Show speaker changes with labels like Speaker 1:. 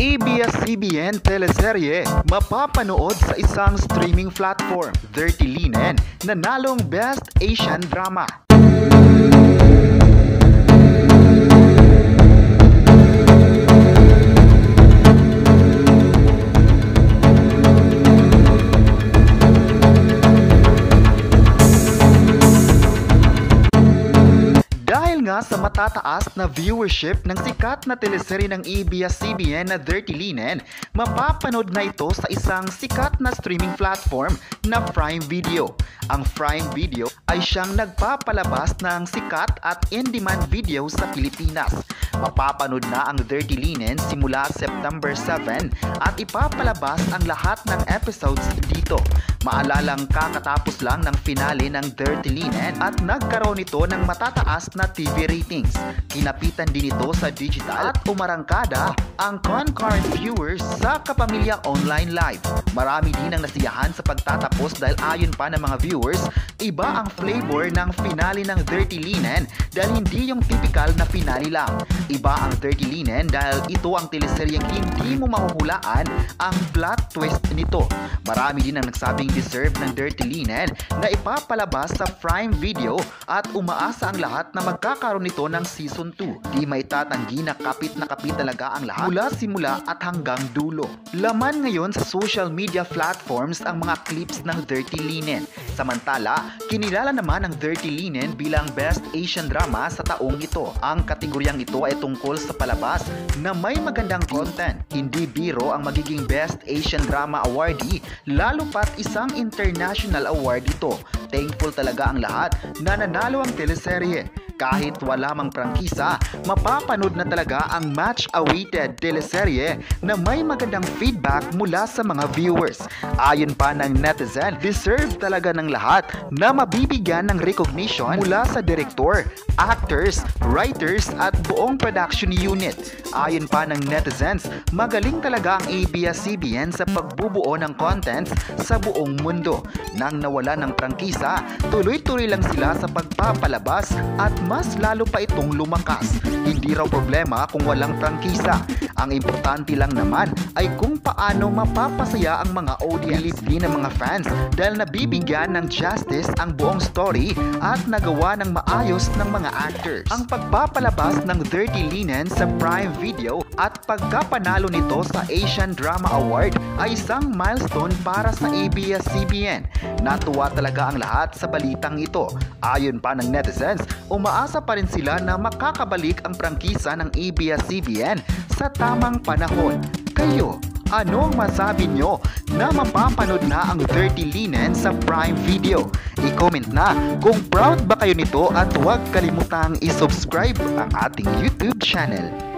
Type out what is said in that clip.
Speaker 1: ABS-CBN teleserye mapapanood sa isang streaming platform. Dirty Linen nanalong Best Asian Drama. Sa matataas na viewership ng sikat na teleserye ng ABS-CBN na Dirty Linen, mapapanood na ito sa isang sikat na streaming platform na Prime Video. Ang Prime Video ay siyang nagpapalabas ng sikat at in-demand video sa Pilipinas. Mapapanood na ang Dirty Linen simula September 7 at ipapalabas ang lahat ng episodes dito. Maalalang kakatapos lang ng finale ng Dirty Linen at nagkaroon ito ng matataas na TV ratings. Kinapitan din ito sa digital at umarangkada ang concurrent viewers sa Kapamilya Online Live. Marami din ang nasiyahan sa pagtatapos dahil ayon pa ng mga viewers, iba ang flavor ng finale ng Dirty Linen dahil hindi yung typical na finale lang. Iba ang Dirty Linen dahil ito ang teleseryeng hindi mo mahuhulaan ang plot twist nito. Marami din ang nagsabing deserve ng Dirty Linen na ipapalabas sa Prime Video at umaasa ang lahat na magkakaroon nito ng Season 2. Di may tatanggi na kapit talaga ang lahat mula simula at hanggang dulo. Laman ngayon sa social media platforms ang mga clips ng Dirty Linen. Samantala, kinilala naman ang Dirty Linen bilang Best Asian Drama sa taong ito. Ang kategoryang ito ay tungkol sa palabas na may magandang content. Hindi biro ang magiging Best Asian Drama awardee, lalo pat isang international award ito. Thankful talaga ang lahat na nanalo ang teleserye. Kahit wala mang prangkisa, mapapanood na talaga ang much-awaited teleserye na may magandang feedback mula sa mga viewers. Ayon pa ng netizen, deserve talaga ng lahat na mabibigyan ng recognition mula sa direktor, actors, writers at buong production unit. Ayon pa ng netizens, magaling talaga ang ABS-CBN sa pagbubuo ng contents sa buong mundo. Nang nawala ng prangkisa, tuloy-tuloy lang sila sa pagpapalabas at mas lalo pa itong lumakas. Hindi raw problema kung walang prangkisa. Ang importante lang naman ay kung paano mapapasaya ang mga audience. Din ng mga fans dahil nabibigyan ng justice ang buong story at nagawa ng maayos ng mga actors. Ang pagpapalabas ng Dirty Linen sa Prime Video at pagkapanalo nito sa Asian Drama Award ay isang milestone para sa ABS-CBN. Natuwa talaga ang lahat sa balitang ito. Ayon pa ng netizens, umaasa pa rin sila na makakabalik ang prangkisa ng ABS-CBN sa tamang panahon. Kayo, anong masabi nyo na mapapanood na ang Dirty Linen sa Prime Video? I-comment na kung proud ba kayo nito at huwag kalimutang i-subscribe ang ating YouTube channel.